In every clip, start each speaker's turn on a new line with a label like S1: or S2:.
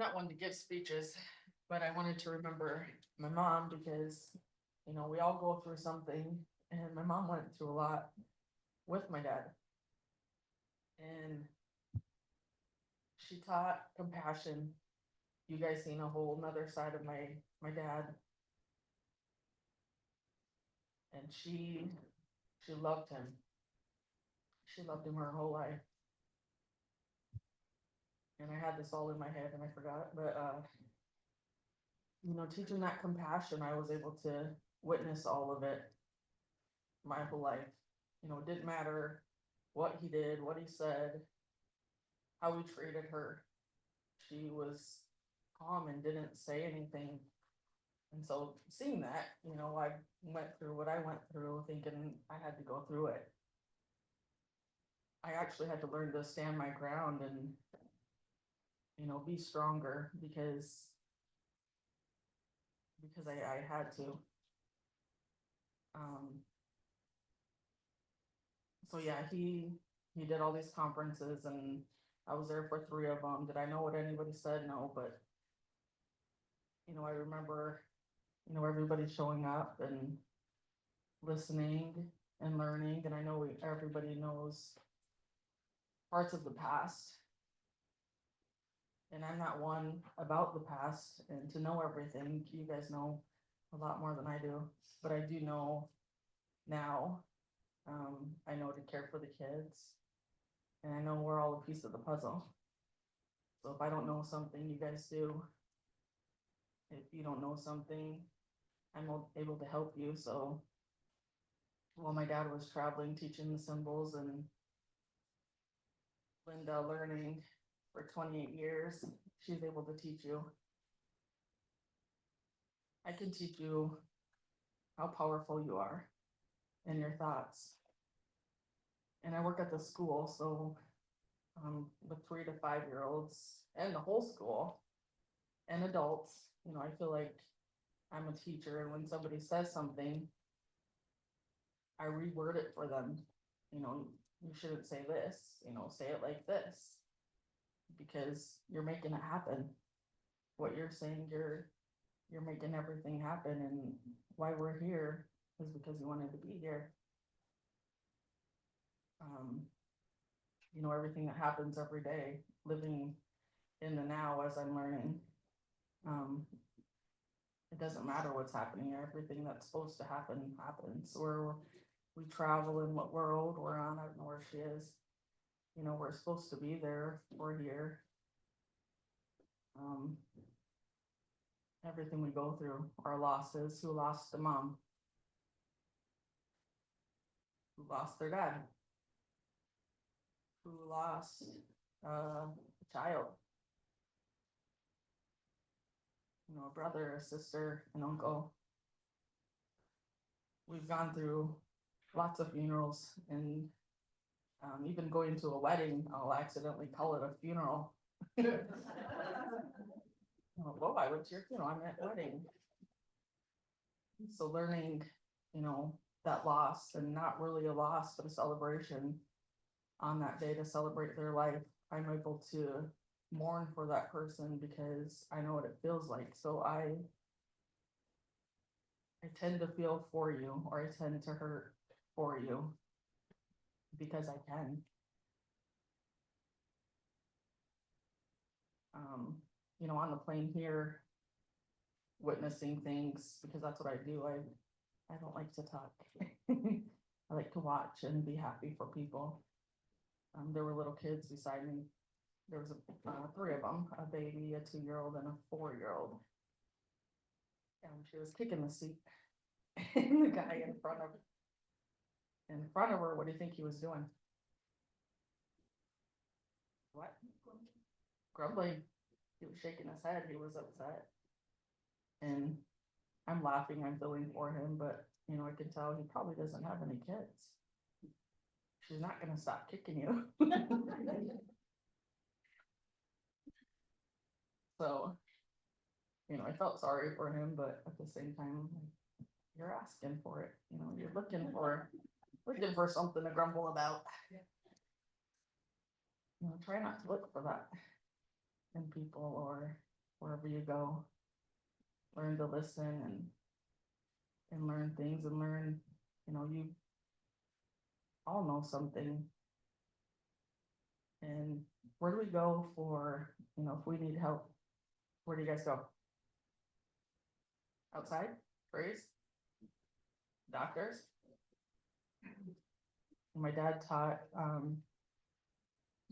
S1: not one to give speeches, but I wanted to remember my mom because, we all go through something, and my mom went through a lot with my dad. And she taught compassion. You guys seen a whole nother side of my dad. And she loved him. She loved him her whole life. And I had this all in my head and I forgot. But teaching that compassion, I was able to witness all of it my whole life. It didn't matter what he did, what he said, how he treated her. She was calm and didn't say anything. And so seeing that, I went through what I went through thinking I had to go through it. I actually had to learn to stand my ground and, be stronger because I had to. So yeah, he did all these conferences and I was there for 3 of them. Did I know what anybody said? No, but I remember, everybody showing up and listening and learning. And I know everybody knows parts of the past. And I'm not one about the past and to know everything. You guys know a lot more than I do, but I do know now. I know to care for the kids, and I know we're all a piece of the puzzle. So if I don't know something, you guys do. If you don't know something, I'm able to help you. So while my dad was traveling, teaching the symbols, and Linda learning for 28 years, she's able to teach you. I can teach you how powerful you are in your thoughts. And I work at the school, so with 3 to 5-year-olds and the whole school and adults, I feel like I'm a teacher. And when somebody says something, I reword it for them. You shouldn't say this, say it like this, because you're making it happen. What you're saying, you're making everything happen. And why we're here is because you wanted to be here. Everything that happens every day, living in the now as I'm learning. It doesn't matter what's happening. Everything that's supposed to happen happens. We travel in what world we're on. I don't know where she is. We're supposed to be there. We're here. Everything we go through, our losses. Who lost a mom? Who lost their dad? Who lost a child? A brother, a sister, an uncle. We've gone through lots of funerals, and even going to a wedding, I'll accidentally call it a funeral. Well, I went to your funeral, I'm at wedding. So learning, that loss, and not really a loss, but a celebration on that day to celebrate their life. I'm able to mourn for that person because I know what it feels like. So I tend to feel for you, or I tend to hurt for you because I can. On the plane here, witnessing things, because that's what I do. I don't like to talk. I like to watch and be happy for people. There were little kids beside me. There was 3 of them, a baby, a 2-year-old, and a 4-year-old. And she was kicking the seat. And the guy in front of her, what do you think he was doing? What? Grumbling. He was shaking his head. He was upset. And I'm laughing. I'm feeling for him, but I can tell he probably doesn't have any kids. She's not going to stop kicking you. So, I felt sorry for him, but at the same time, you're asking for it. You're looking for something to grumble about. Try not to look for that in people, or wherever you go. Learn to listen and learn things and learn, you all know something. And where do we go for, if we need help? Where do you guys go? Outside? Praise? Doctors? My dad taught,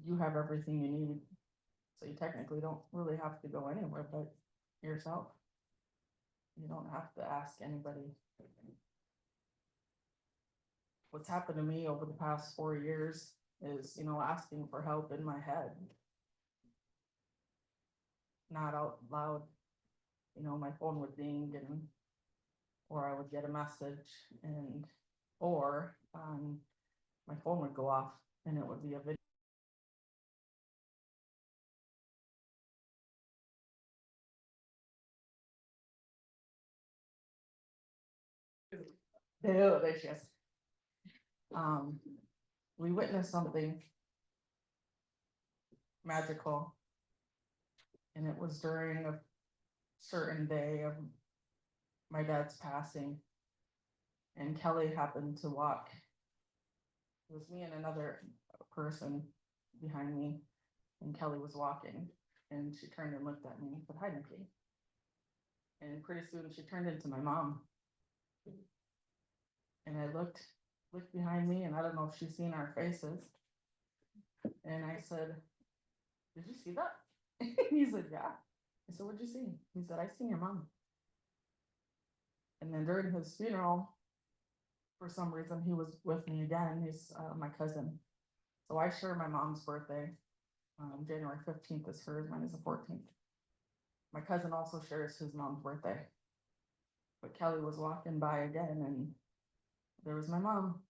S1: you have everything you need. So you technically don't really have to go anywhere but yourself. You don't have to ask anybody. What's happened to me over the past 4 years is, asking for help in my head. Not out loud. My phone would ding or I would get a message or my phone would go off and it would be a video. Delicious. We witnessed something magical, and it was during a certain day of my dad's passing, and Kelly happened to walk. It was me and another person behind me, and Kelly was walking, and she turned and looked at me and said, "Hi, Nikki." And pretty soon she turned into my mom. And I looked behind me, and I don't know if she's seen our faces. And I said, "Did you see that?" He said, "Yeah." I said, "What'd you see?" He said, "I seen your mom." And then during his funeral, for some reason, he was with me again. He's my cousin. So I share my mom's birthday. January 15th is hers, mine is the 14th. My cousin also shares his mom's birthday. But Kelly was walking by again, and there was my mom.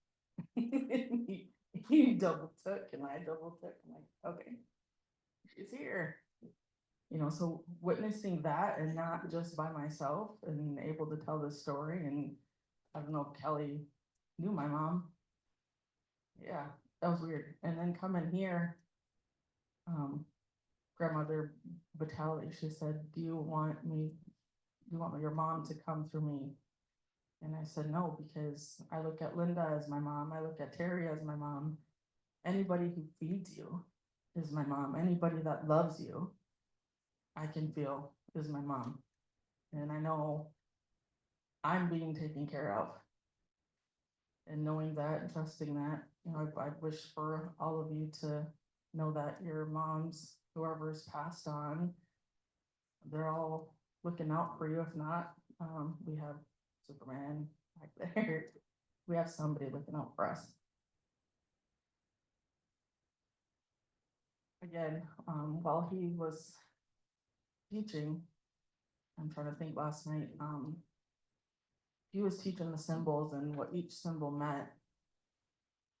S1: he double took, and I double took. I'm like, okay, she's here. So witnessing that, and not just by myself, and able to tell this story, and I don't know if Kelly knew my mom. Yeah, that was weird. And then coming here, grandmother Vitaly, she said, do you want your mom to come through me? And I said, no, because I look at Linda as my mom. I look at Terry as my mom. Anybody who feeds you is my mom. Anybody that loves you, I can feel is my mom. And I know I'm being taken care of. And knowing that and trusting that, I wish for all of you to know that your moms, whoever's passed on, they're all looking out for you. If not, we have Superman back there. We have somebody looking out for us. Again, while he was teaching, I'm trying to think last night, he was teaching the symbols and what each symbol meant.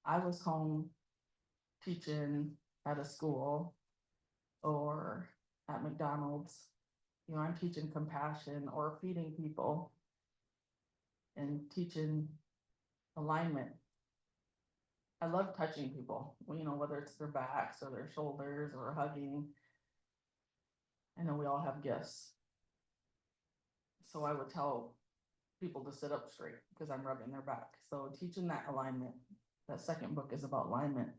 S1: I was home teaching at a school or at McDonald's. I'm teaching compassion or feeding people and teaching alignment. I love touching people, whether it's their backs or their shoulders or hugging. I know we all have gifts. So I would tell people to sit up straight because I'm rubbing their back. So teaching that alignment, that second book is about alignment.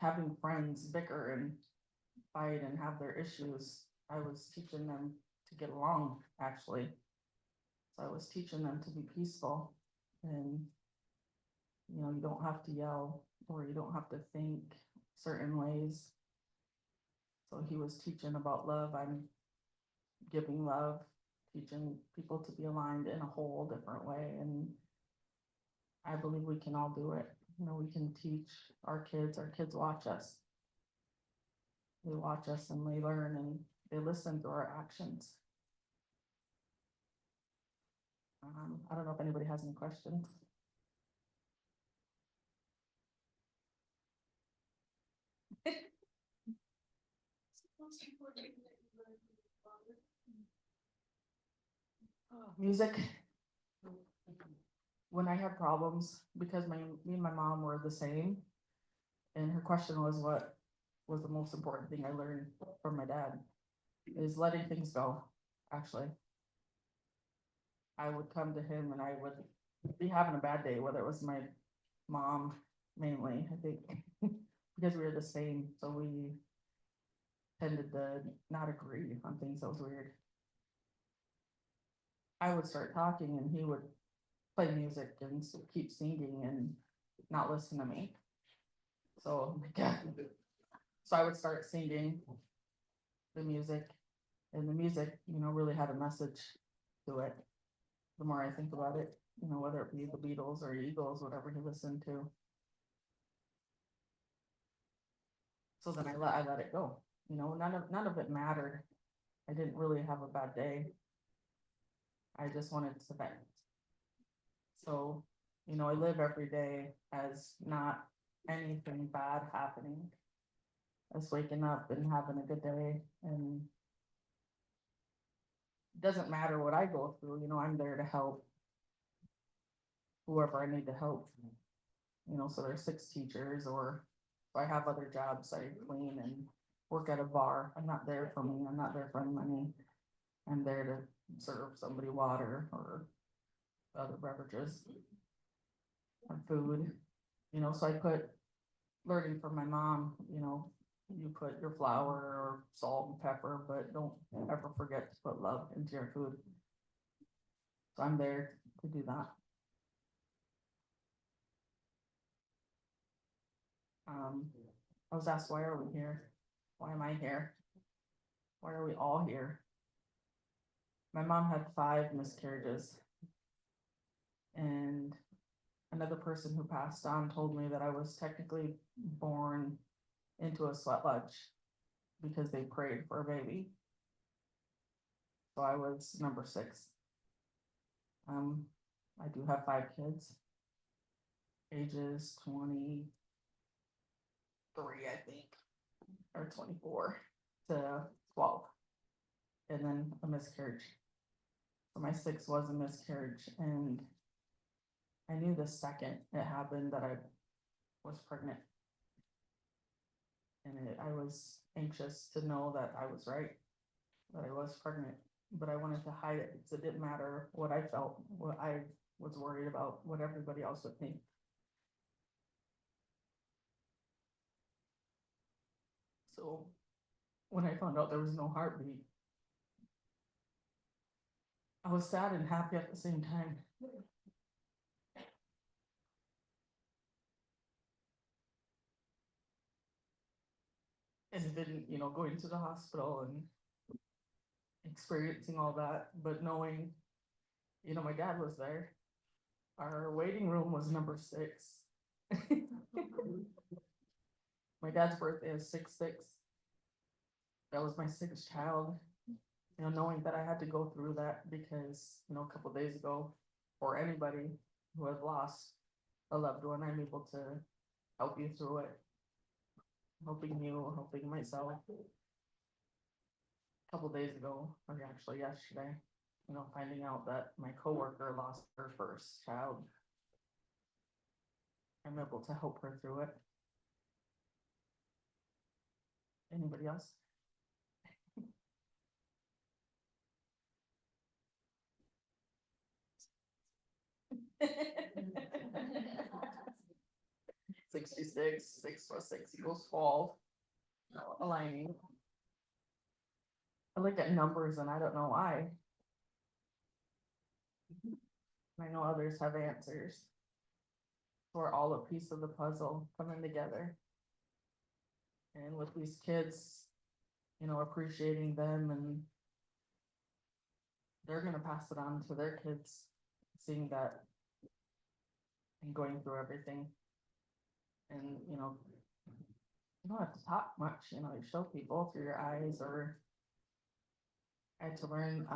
S1: Having friends bicker and fight and have their issues, I was teaching them to get along, actually. So I was teaching them to be peaceful, and you don't have to yell or you don't have to think certain ways. So he was teaching about love. I'm giving love, teaching people to be aligned in a whole different way. And I believe we can all do it. We can teach our kids watch us. They watch us and they learn and they listen to our actions. I don't know if anybody has any questions. Music. When I had problems, because me and my mom were the same, and her question was, what was the most important thing I learned from my dad? is letting things go, actually. I would come to him and I would be having a bad day, whether it was my mom mainly, I think, because we were the same, so we tended to not agree on things. That was weird. I would start talking and he would play music and keep singing and not listen to me. So, yeah. So I would start singing the music, and the music, really had a message to it. The more I think about it, whether it be the Beatles or Eagles, whatever he listened to. So then I let it go. None of it mattered. I didn't really have a bad day. I just wanted to vent. So, I live every day as not anything bad happening, as waking up and having a good day. And it doesn't matter what I go through, I'm there to help whoever I need to help. So there's 6 teachers, or if I have other jobs, I clean and work at a bar. I'm not there for me, I'm not there for any money. I'm there to serve somebody water or other beverages or food. So I put learning from my mom, you put your flour or salt and pepper, but don't ever forget to put love into your food. So I'm there to do that. I was asked, why are we here? Why am I here? Why are we all here? My mom had 5 miscarriages, and another person who passed on told me that I was technically born into a sweat lodge because they prayed for a baby. So I was number 6. I do have 5 kids, ages 23, I think, or 24 to 12, and then a miscarriage. So my 6 was a miscarriage, and I knew the second it happened that I was pregnant. And I was anxious to know that I was right, that I was pregnant, but I wanted to hide it because it didn't matter what I felt, what I was worried about, what everybody else would think. So when I found out there was no heartbeat, I was sad and happy at the same time. And then, going to the hospital and experiencing all that, but knowing, my dad was there. Our waiting room was number 6. My dad's birthday is 6/6. That was my 6th child. Knowing that I had to go through that because, a couple days ago, for anybody who has lost a loved one, I'm able to help you through it. Helping you, helping myself. A couple days ago, or actually yesterday, finding out that my coworker lost her first child. I'm able to help her through it. Anybody else? $66, 6 plus 6 equals 12. Aligning. I look at numbers and I don't know why. I know others have answers. We're all a piece of the puzzle coming together. And with these kids, appreciating them, and they're going to pass it on to their kids, seeing that and going through everything. And, you don't have to talk much, you show people through your eyes. Or I had to learn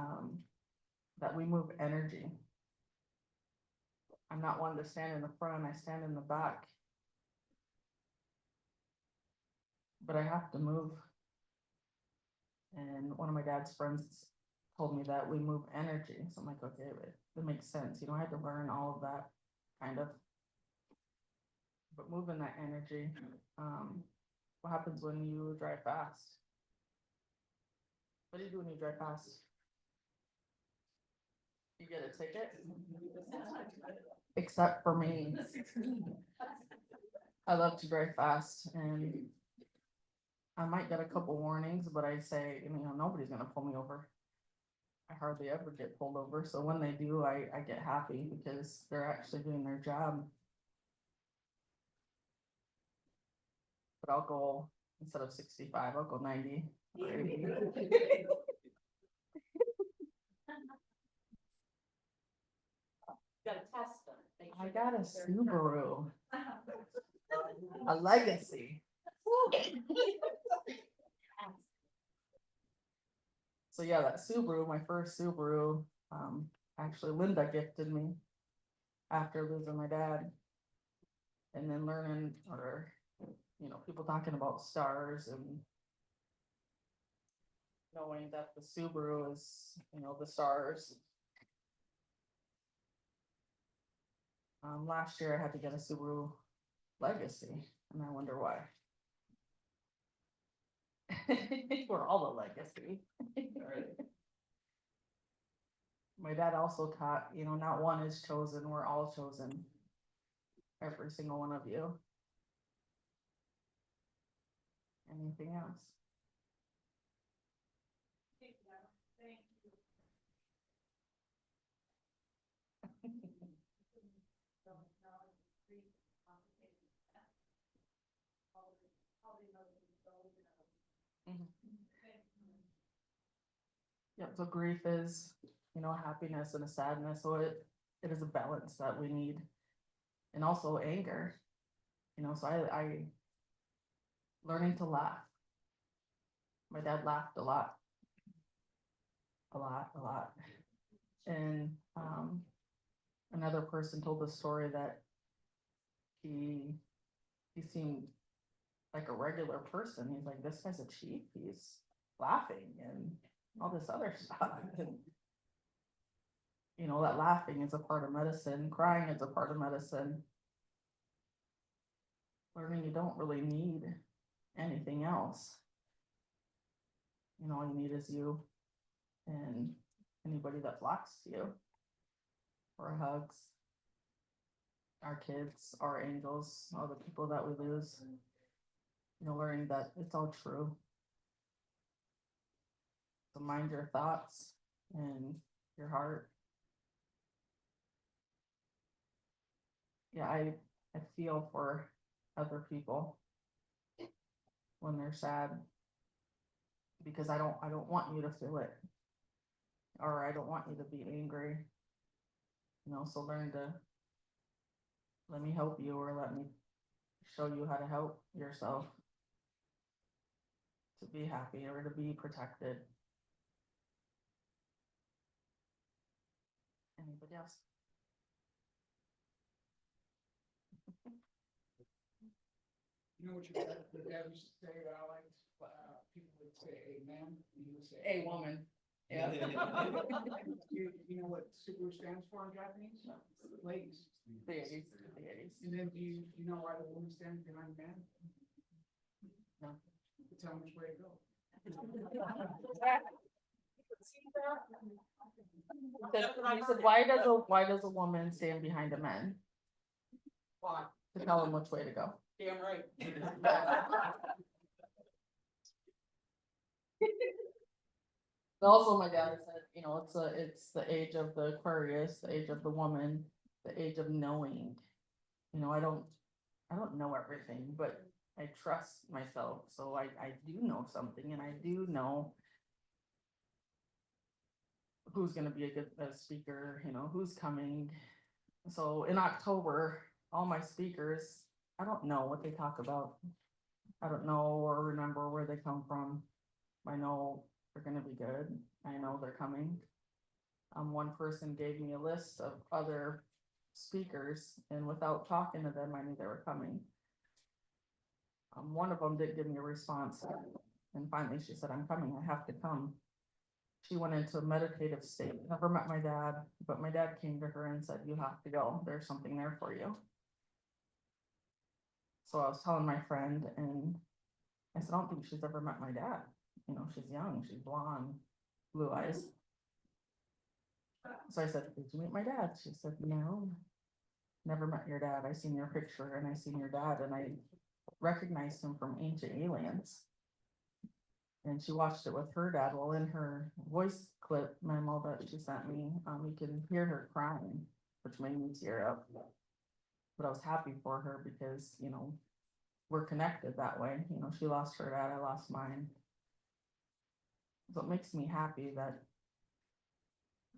S1: that we move energy. I'm not one to stand in the front, I stand in the back. But I have to move. And one of my dad's friends told me that we move energy. So I'm like, okay, that makes sense. I had to learn all of that, kind of. But moving that energy, what happens when you drive fast? What do you do when you drive fast? You get a ticket? Except for me. I love to drive fast and I might get a couple warnings, but I say, nobody's gonna pull me over. I hardly ever get pulled over, so when they do, I get happy because they're actually doing their job. But I'll go, instead of 65, I'll go 90 or 80.
S2: Gotta test them. Make
S1: I
S2: sure
S1: got a
S2: they're-
S1: Subaru, a legacy. So yeah, that Subaru, my first Subaru, actually Linda gifted me after losing my dad. And then learning, or, people talking about stars and knowing that the Subaru is, the stars. Last year I had to get a Subaru Legacy, and I wonder why. We're all a legacy. My dad also taught, not one is chosen, we're all chosen. Every single one of you. Anything else?
S2: Thank you.
S1: Yep, so grief is, happiness and a sadness, so it is a balance that we need. And also anger, so I learning to laugh. My dad laughed a lot. And another person told the story that he seemed like a regular person. He's like, this guy's a chief, he's laughing and all this other stuff. And, that laughing is a part of medicine, crying is a part of medicine. Learning you don't really need anything else. All you need is you and anybody that flocks to you, or hugs, our kids, our angels, all the people that we lose. Learning that it's all true. So mind your thoughts and your heart. Yeah, I feel for other people when they're sad, because I don't want you to feel it, or I don't want you to be angry. So learn to let me help you, or let me show you how to help yourself to be happy or to be protected. Anybody else?
S3: You know what your dad used to say, Alex? People would say amen, and he would say
S1: A woman. Yeah.
S3: You know what Subaru stands for in Japanese? Ladies.
S1: The 80s.
S3: And then do you know why the woman stands behind the man?
S1: No.
S3: To tell him which way to go.
S1: He said, why does a woman stand behind a man?
S2: Why?
S1: To tell him which way to go.
S2: Damn right.
S1: But also my dad said, it's the age of the Aquarius, the age of the woman, the age of knowing. I don't know everything, but I trust myself. So I do know something, and I do know who's gonna be a good speaker, who's coming. So in October, all my speakers, I don't know what they talk about. I don't know or remember where they come from. I know they're gonna be good. I know they're coming. One person gave me a list of other speakers, and without talking to them, I knew they were coming. One of them did give me a response, and finally she said, I'm coming, I have to come. She went into a meditative state, never met my dad, but my dad came to her and said, you have to go, there's something there for you. So I was telling my friend, and I said, I don't think she's ever met my dad. you know, she's young, she's blonde, blue eyes. So I said, did you meet my dad? She said, no, never met your dad. I seen your picture and I seen your dad and I recognized him from Ancient Aliens. And she watched it with her dad. Well, in her voice clip memo that she sent me, you can hear her crying, which made me tear up. But I was happy for her because, you know, we're connected that way. You know, she lost her dad, I lost mine. So it makes me happy that,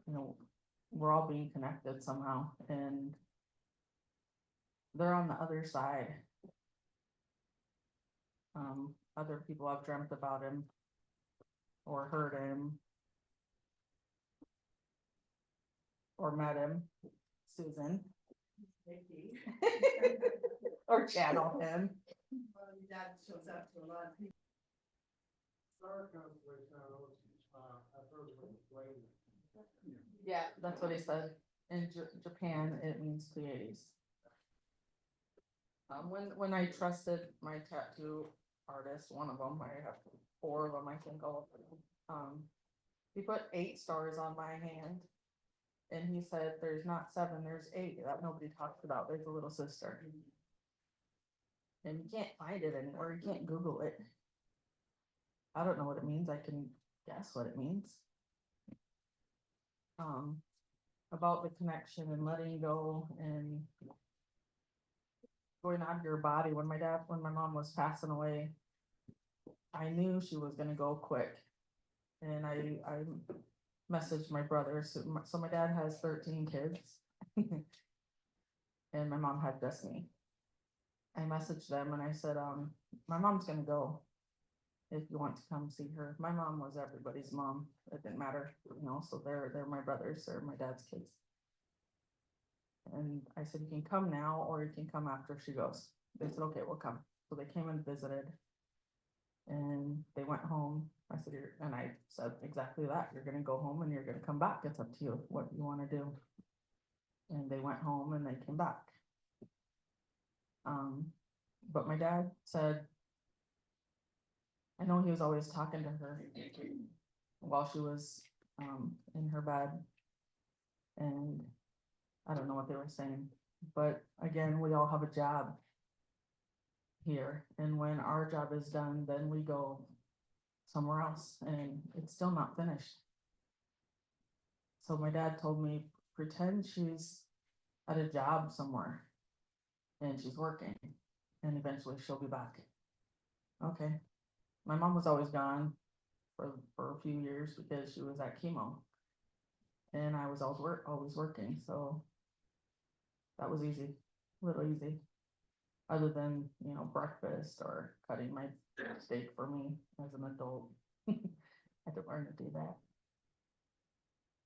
S1: you know, we're all being connected somehow, and they're on the other side. Other people have dreamt about him or heard him or met him, Susan,
S2: Nikki.
S1: or channeled him.
S2: Well, your dad shows up to a lot of people.
S3: I've heard of it way.
S1: Yeah, that's what he said. In Japan, it means Pleiades. When I trusted my tattoo artist, one of them, I have 4 of them, I think, all of them. He put 8 stars on my hand. And he said, there's not 7, there's 8 that nobody talks about. There's a little sister. And you can't find it anywhere. You can't Google it. I don't know what it means. I can guess what it means. About the connection and letting go and going out of your body. When my mom was passing away, I knew she was gonna go quick. And I messaged my brother. So my dad has 13 kids. And my mom had just me. I messaged them and I said, my mom's gonna go. If you want to come see her. My mom was everybody's mom. It didn't matter, you know, so they're my brothers, they're my dad's kids. And I said, you can come now or you can come after she goes. They said, okay, we'll come. So they came and visited. And they went home. I said, and I said exactly that. You're gonna go home and you're gonna come back. It's up to you what you want to do. And they went home and they came back. But my dad said, I know he was always talking to her while she was in her bed. And I don't know what they were saying. But again, we all have a job here. And when our job is done, then we go somewhere else. And it's still not finished. So my dad told me, pretend she's at a job somewhere. And she's working. And eventually she'll be back. Okay. My mom was always gone for a few years because she was at chemo. And I was always working, so that was easy, a little easy. Other than, you know, breakfast or cutting my steak for me as an adult. I had to learn to do that.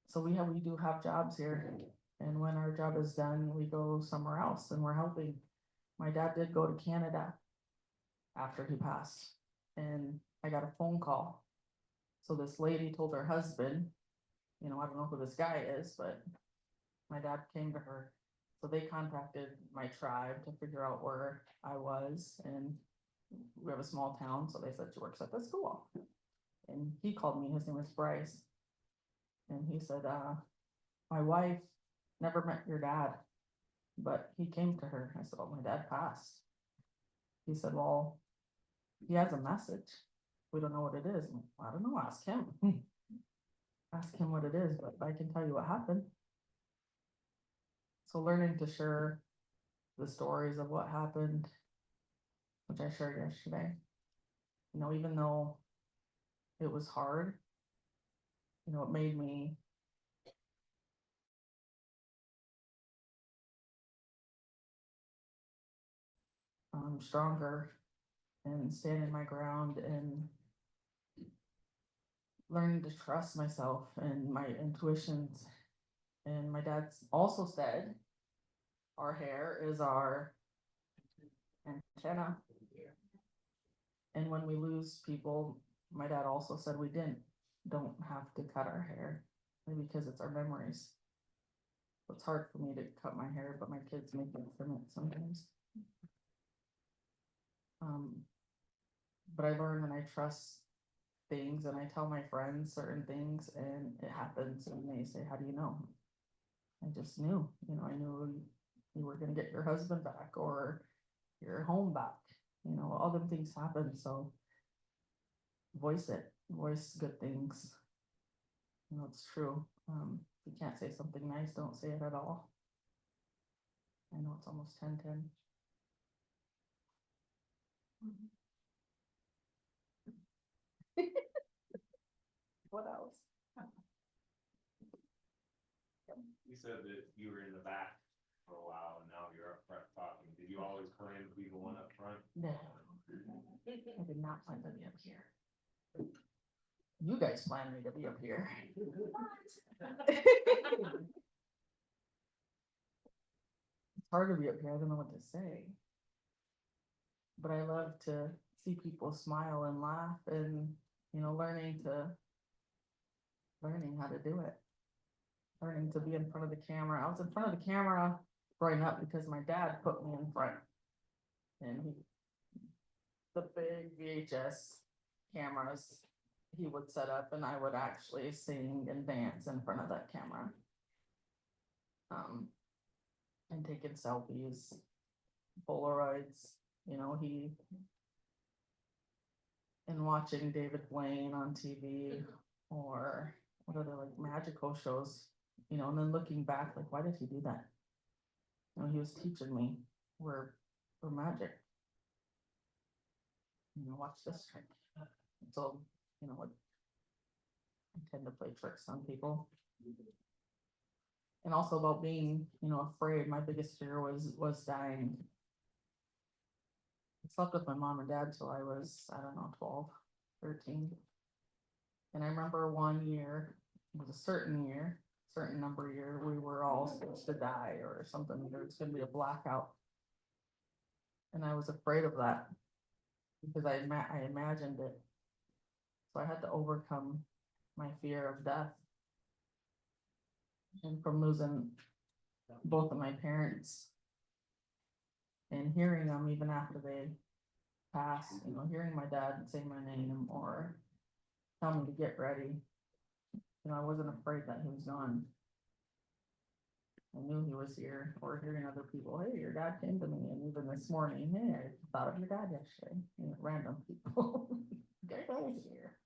S1: So we do have jobs here, and when our job is done, we go somewhere else, and we're helping. My dad did go to Canada after he passed, and I got a phone call. So this lady told her husband, you know, I don't know who this guy is, but my dad came to her. So they contacted my tribe to figure out where I was, and we have a small town, so they said she works at the school. And he called me, his name is Bryce. And he said, my wife never met your dad, but he came to her. I said, well, my dad passed. He said, well, he has a message. We don't know what it is. I don't know, ask him. Ask him what it is, but I can tell you what happened. So learning to share the stories of what happened, which I shared yesterday, you know, even though it was hard, you know, it made me stronger and standing my ground and learning to trust myself and my intuitions. And my dad also said, our hair is our antenna. And when we lose people, my dad also said we don't have to cut our hair because it's our memories. So it's hard for me to cut my hair, but my kids make me trim it sometimes. But I learned and I trust things and I tell my friends certain things and it happens and they say, how do you know? I just knew, I knew you were gonna get your husband back or your home back, all them things happen, so voice it, voice good things. It's true. If you can't say something nice, don't say it at all. I know it's almost 10:10. What else?
S4: You said that you were in the back for a while and now you're up front talking. Did you always plan to be the one up front?
S1: No, I did not plan to be up here. You guys planned me to be up here. It's hard to be up here. I don't know what to say. But I love to see people smile and laugh and, learning how to do it. Learning to be in front of the camera. I was in front of the camera growing up because my dad put me in front. And the big VHS cameras he would set up and I would actually sing and dance in front of that camera. And taking selfies, Polaroids, and watching David Blaine on TV or what other like magical shows, and then looking back, like, why did he do that? He was teaching me we're magic. Watch this trick. So, what I tend to play tricks on people. And also about being, afraid. My biggest fear was dying. I slept with my mom and dad till I was, I don't know, 12, 13. And I remember one year, it was a certain number year, we were all supposed to die or something. There was gonna be a blackout. And I was afraid of that because I imagined it. So I had to overcome my fear of death. And from losing both of my parents and hearing them even after they passed, hearing my dad say my name or tell me to get ready, I wasn't afraid that he was gone. I knew he was here, or hearing other people, hey, your dad came to me, and even this morning, hey, I thought of your dad yesterday, random people, get out of here.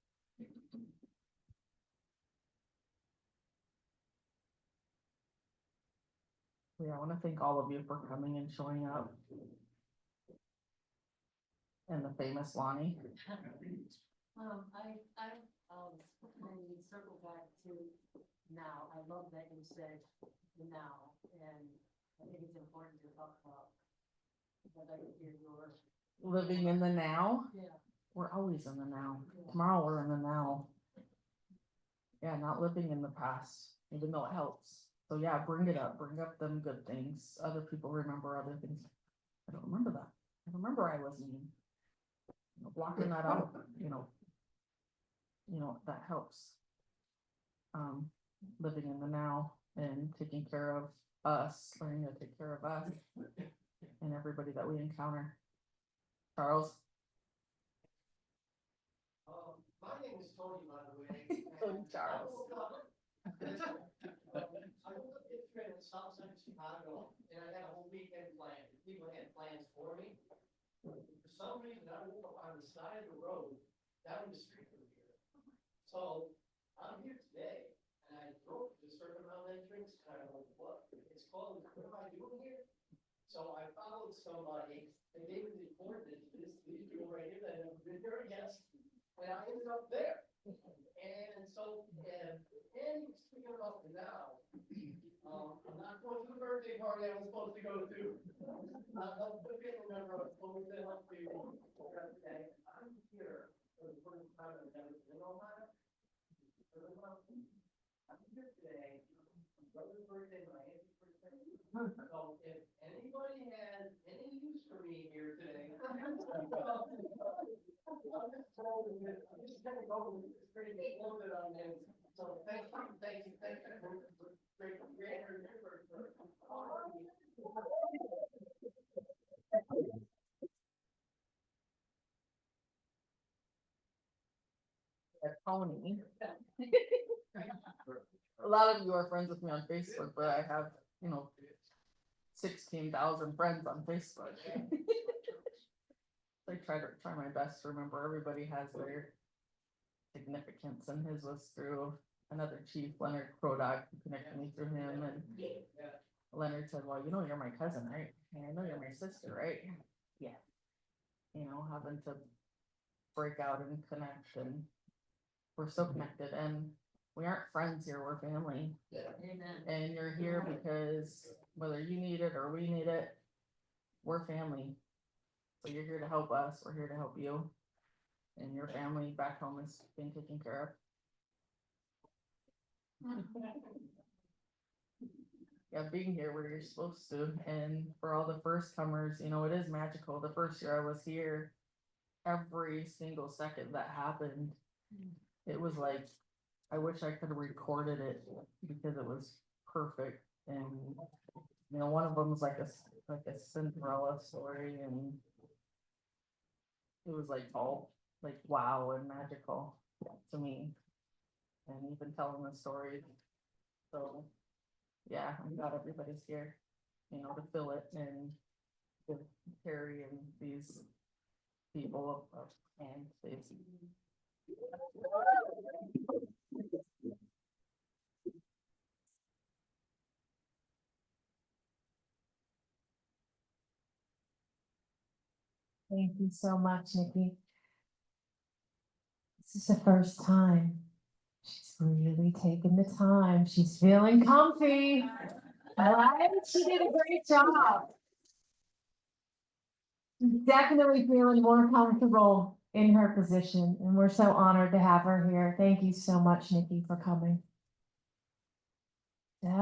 S1: Yeah, I want to thank all of you for coming and showing up. And the famous Lonnie.
S5: When we circle back to now, I love that you said now, and I think it's important to talk about that. I hear your
S1: Living in the now.
S5: Yeah.
S1: We're always in the now. Tomorrow we're in the now. Yeah, not living in the past, even though it helps. So yeah, bring it up, bring up them good things. Other people remember other things. I don't remember that. I remember I was mean. Blocking that out, that helps. Living in the now and taking care of us, learning to take care of us and everybody that we encounter. Charles.
S6: My name is Tony, by the way.
S1: Tony Charles.
S6: I was a big friend in South Side Chicago, and I had a whole weekend planned. People had plans for me. For some reason, I woke up on the side of the road, down the street from here. So I'm here today, and I drove to the circle around entrance, and I was like, what? It's called, what am I doing here? So I followed somebody, and they gave me the coordinates, these people right here that have been here, yes. And I ended up there. And so, and speaking about the now, I'm not going to the birthday party I was supposed to go to. I'm forgetting remember I was supposed to help you. I'm here for the first time I've ever been in Ohio. I'm here today. My brother's birthday, my aunt's birthday. So if anybody has any use for me here today, I'm just kind of going with this pretty a little bit on this. So thank you. Great.
S1: Tony. A lot of you are friends with me on Facebook, but I have, 16,000 friends on Facebook. I try my best to remember everybody has their significance, and his was through another chief, Leonard Crodock, who connected me through him, and Leonard said, well, you're my cousin, right? And I know you're my sister, right? Yeah. Having to break out and connect, and we're so connected, and we aren't friends here, we're family.
S5: Amen.
S1: And you're here because whether you need it or we need it, we're family. So you're here to help us, we're here to help you. And your family back home is being taken care of. Yeah, being here where you're supposed to, and for all the first comers, it is magical. The first year I was here, every single second that happened, it was like, I wish I could have recorded it because it was perfect. And one of them was like a Cinderella story, and it was like all like wow and magical to me. And even telling the story. So yeah, I'm glad everybody's here, to fill it and to carry and these people of hand space.
S7: Thank you so much, Nikki. This is the first time. She's really taken the time. She's feeling comfy. All right, she did a great job. Definitely feeling more comfortable in her position, and we're so honored to have her here. Thank you so much, Nikki, for coming.